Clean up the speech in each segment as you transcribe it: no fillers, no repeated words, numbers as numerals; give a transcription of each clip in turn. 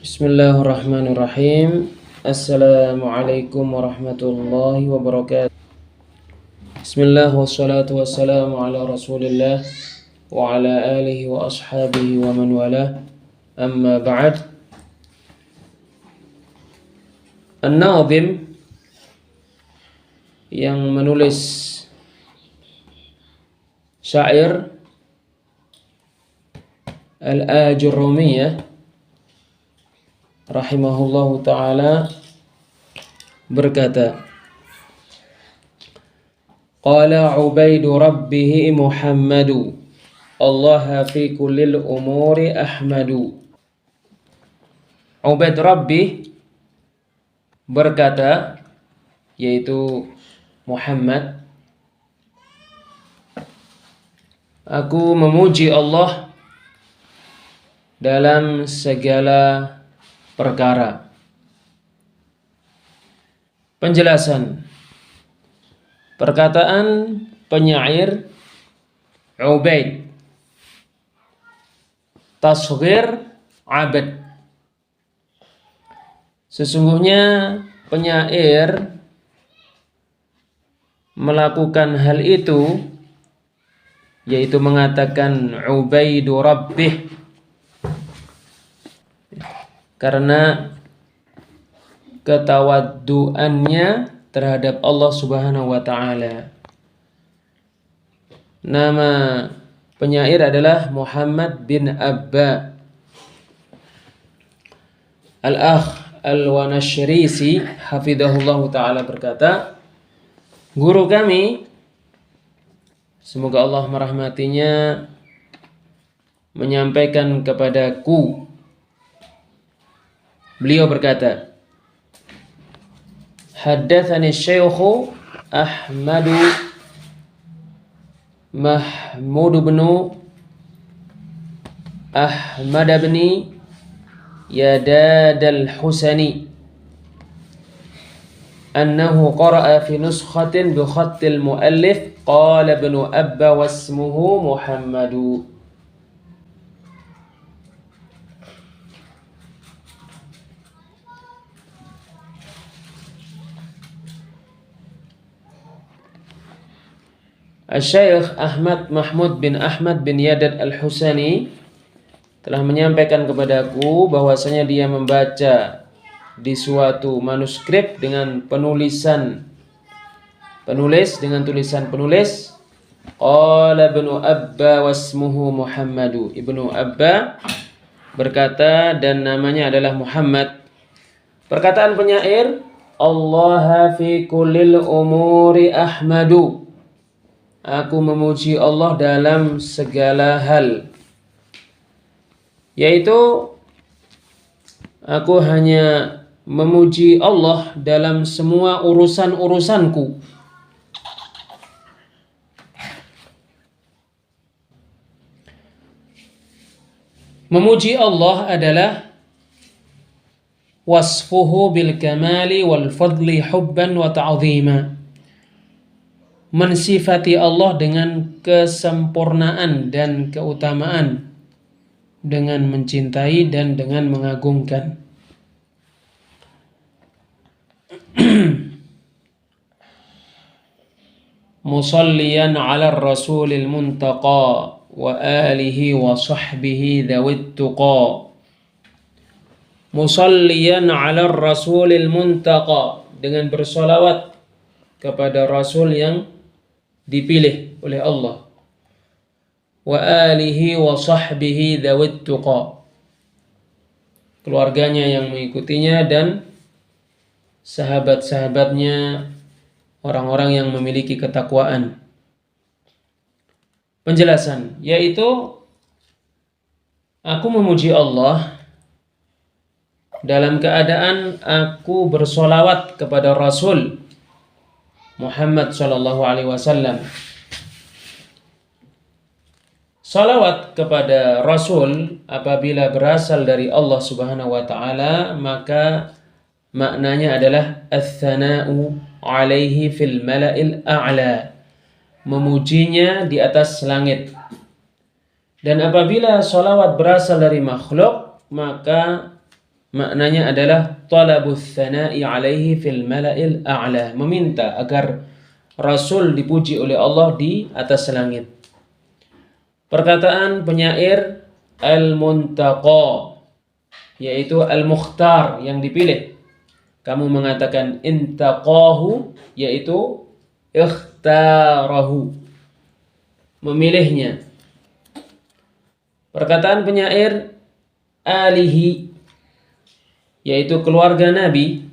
Bismillahirrahmanirrahim. Assalamualaikum warahmatullahi wabarakatuh. Bismillah wassalatu wassalamu ala rasulillah wa ala alihi wa ashabihi wa man wala. Amma ba'd. An-Nadhim yang menulis syair Al-Ajurrumiyah rahimahullahu ta'ala berkata, Qala Ubaidu Rabbihi Muhammadu Allah fi kullil umuri Ahmadu. Ubaid Rabbi berkata, yaitu Muhammad, aku memuji Allah dalam segala perkara. Penjelasan perkataan penyair Ubaid, tasghir abad. Sesungguhnya penyair melakukan hal itu, yaitu mengatakan Ubaidu Rabbih, karena ketawadduannya terhadap Allah Subhanahu wa ta'ala. Nama penyair adalah Muhammad bin Abba. Al-Akh Al-Wanashrisi hafidhahullahu ta'ala berkata, guru kami, semoga Allah merahmatinya, menyampaikan kepadaku, beliau berkata, Haddatsani Syekh Mahmud bin Ahmad bin Yadad al-Husani annahu qara'a fi nuskhatin bi khattil muallif qala ibn Abba wasmuhu Muhammadu. Syekh Ahmad Mahmud bin Ahmad bin Yadad al-Husani telah menyampaikan kepadaku bahwasanya dia membaca di suatu manuskrip dengan penulis dengan penulis qala ibnu Abba wasmuhu Muhammadu. Ibnu Abba berkata dan namanya adalah Muhammad. Perkataan penyair, Allah fi kullil umuri Ahmadu, aku memuji Allah dalam segala hal, yaitu aku hanya memuji Allah dalam semua urusan-urusanku. Memuji Allah adalah wasfuhu bil kamali wal fadli hubban wa ta'zima. Mensifati Allah dengan kesempurnaan dan keutamaan, dengan mencintai dan dengan mengagungkan. Musalliyan ala rasulil muntaqa wa alihi wa sahbihi dhawit tuqa. Musalliyan ala rasulil muntaqa, dengan bersolawat kepada Rasul yang dipilih oleh Allah, wa alihi wa sahbihi dhawit tuqa, keluarganya yang mengikutinya dan sahabat-sahabatnya, orang-orang yang memiliki ketakwaan. Penjelasan, yaitu aku memuji Allah dalam keadaan aku bersolawat kepada Rasul Muhammad sallallahu alaihi wasallam. Salawat kepada Rasul apabila berasal dari Allah Subhanahu wa ta'ala, maka maknanya adalah ats-tsana'u alaihi fil mala'il a'la, memujinya di atas langit. Dan apabila salawat berasal dari makhluk, maka maknanya adalah talabus tsana'i alaihi fil mala'il a'la, meminta agar Rasul dipuji oleh Allah di atas langit. Perkataan penyair al-muntaqa, yaitu al-mukhtar, yang dipilih. Kamu mengatakan intaqahu, yaitu ikhtarahu, memilihnya. Perkataan penyair alihi, yaitu keluarga Nabi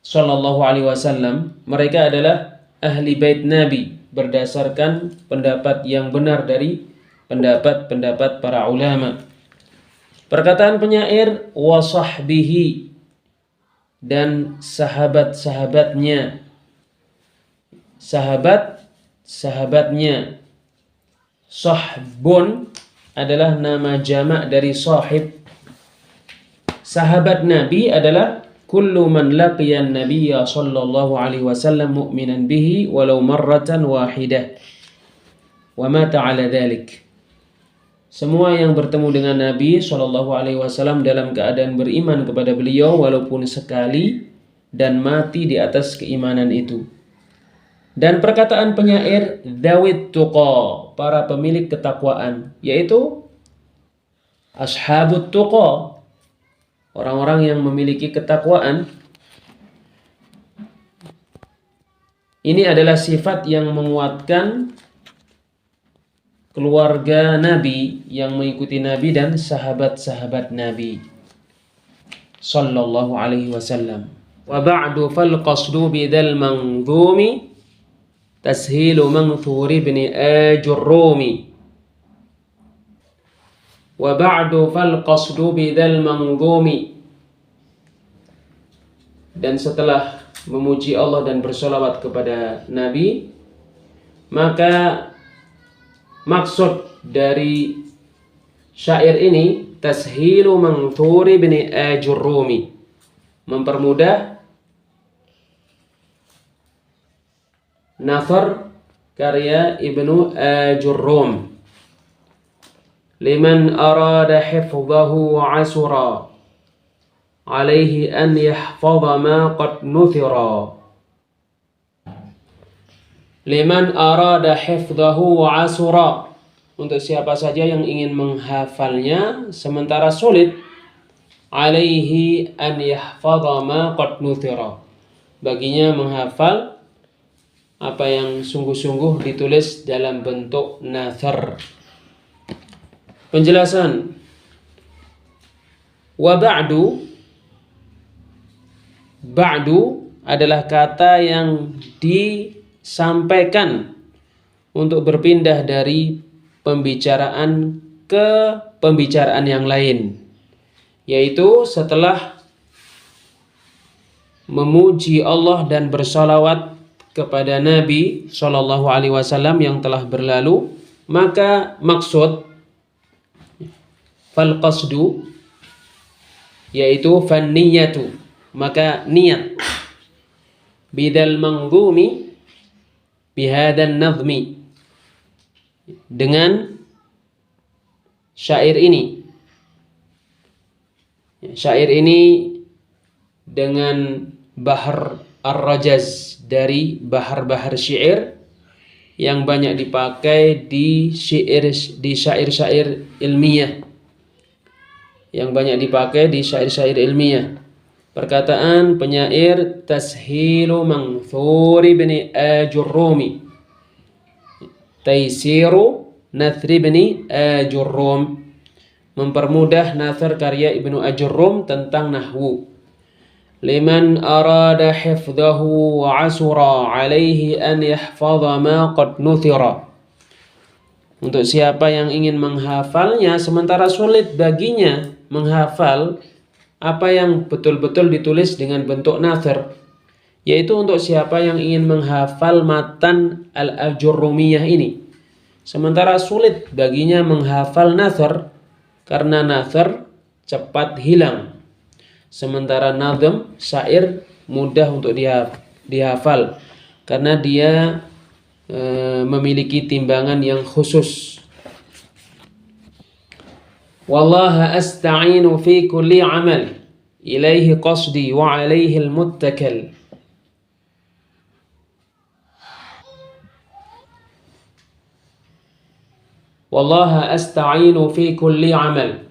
Sallallahu Alaihi Wasallam. Mereka adalah ahli bait Nabi berdasarkan pendapat yang benar dari pendapat-pendapat para ulama. Perkataan penyair wasahbihi, dan sahabat-sahabatnya. Sahabat-sahabatnya. Sahbun adalah nama jamak dari sahib. Sahabat Nabi adalah kullu man laqiyan nabiyya sallallahu alaihi wasallam mu'minan bihi walau marratan wahidah wa mata ala dhalik. Semua yang bertemu dengan Nabi sallallahu alaihi wasallam dalam keadaan beriman kepada beliau walaupun sekali dan mati di atas keimanan itu. Dan perkataan penyair dzawit tuqa, para pemilik ketakwaan, yaitu ashabut tuqa, orang-orang yang memiliki ketakwaan. Ini adalah sifat yang menguatkan keluarga Nabi yang mengikuti Nabi dan sahabat-sahabat Nabi sallallahu alaihi wasallam. Wa ba'du fal qasdu bidal manzumi tashilu manthur ibn ajurrumi. Wa ba'du fal qasdu bidal manzumi. Dan setelah memuji Allah dan bersolawat kepada Nabi, maka maksud dari syair ini tashilu manthur ibn ajurrumi, mempermudah nafar karya Ibnu Ajurrum. Liman arada hifdhahu asura alaihi an yahfadha ma qad nuthira. Liman arada hifdhahu asura, untuk siapa saja yang ingin menghafalnya sementara sulit. Alaihi an yahfadha ma qad nuthira, baginya menghafal apa yang sungguh-sungguh ditulis dalam bentuk nathar. Penjelasan. Wa ba'du, ba'du adalah kata yang disampaikan untuk berpindah dari pembicaraan ke pembicaraan yang lain, yaitu setelah memuji Allah dan bersalawat kepada Nabi Shallallahu Alaihi Wasallam yang telah berlalu, maka maksud fal qasdu, yaitu fan niyatu, maka niat, bidal manzumi bihadan nazmi, dengan syair ini. Syair ini dengan bahar ar-rajaz, dari bahar-bahar syair yang banyak dipakai di syair-syair ilmiah, yang banyak dipakai di syair-syair ilmiah. Perkataan penyair tashilu manthur ibn ajurrumi, taisiru nathri ibn ajurrum, mempermudah nathar karya Ibnu Ajurrum tentang nahwu. Liman arada hifdhahu wa asura alaihi an yahfadha ma qad nuthira, untuk siapa yang ingin menghafalnya sementara sulit baginya menghafal apa yang betul-betul ditulis dengan bentuk nathar, yaitu untuk siapa yang ingin menghafal matan al-Ajurrumiyah ini sementara sulit baginya menghafal nathar, karena nathar cepat hilang, sementara nazm syair mudah untuk dihafal karena dia memiliki timbangan yang khusus. Wallaha asta'inu fi kulli amal ilaihi qasdi wa alaihi al-muttakal. Wallaha asta'inu fi kulli amal.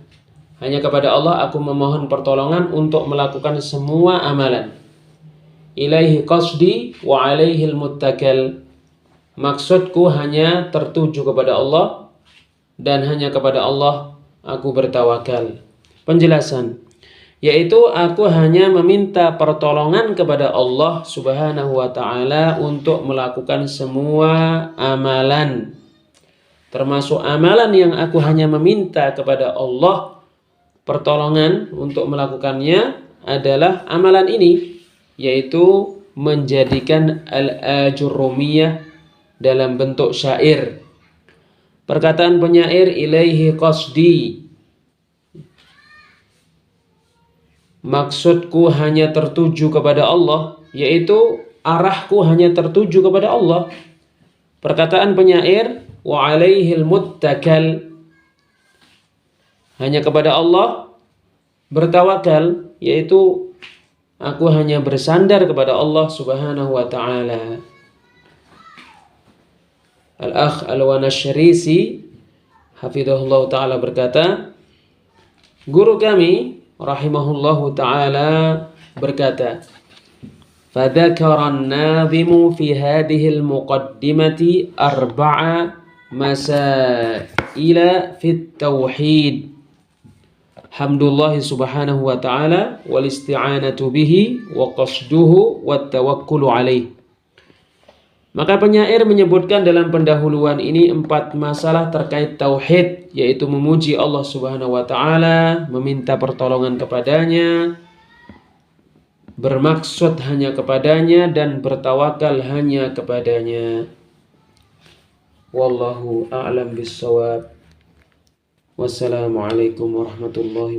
Hanya kepada Allah aku memohon pertolongan untuk melakukan semua amalan. Ilaihi qasdi wa alaihi al-muttakal. Maksudku hanya tertuju kepada Allah dan hanya kepada Allah aku bertawakal. Penjelasan, yaitu aku hanya meminta pertolongan kepada Allah Subhanahu wa ta'ala untuk melakukan semua amalan. Termasuk amalan yang aku hanya meminta kepada Allah pertolongan untuk melakukannya adalah amalan ini, yaitu menjadikan al-ajurrumiyah dalam bentuk syair. Perkataan penyair ilaihi qasdi, maksudku hanya tertuju kepada Allah, yaitu arahku hanya tertuju kepada Allah. Perkataan penyair wa alaihil muttakal, hanya kepada Allah bertawakal, yaitu aku hanya bersandar kepada Allah Subhanahu wa ta'ala. Al-Akh Al-Wanashrisi hafidhahullah ta'ala berkata, guru kami rahimahullahu ta'ala berkata, fadzakara an-nadhimu fi hadhihi al-muqaddimati arba'a masaila fit tauhid. Hamdulillahi subhanahu wa ta'ala wal isti'anatu bihi wa qasduhu wat tawakkulu alaih. Maka penyair menyebutkan dalam pendahuluan ini 4 masalah terkait tauhid, yaitu memuji Allah Subhanahu wa ta'ala, meminta pertolongan kepadanya, bermaksud hanya kepadanya, dan bertawakal hanya kepadanya. Wallahu a'lam bissawab. Wassalamualaikum warahmatullahi wabarakatuh.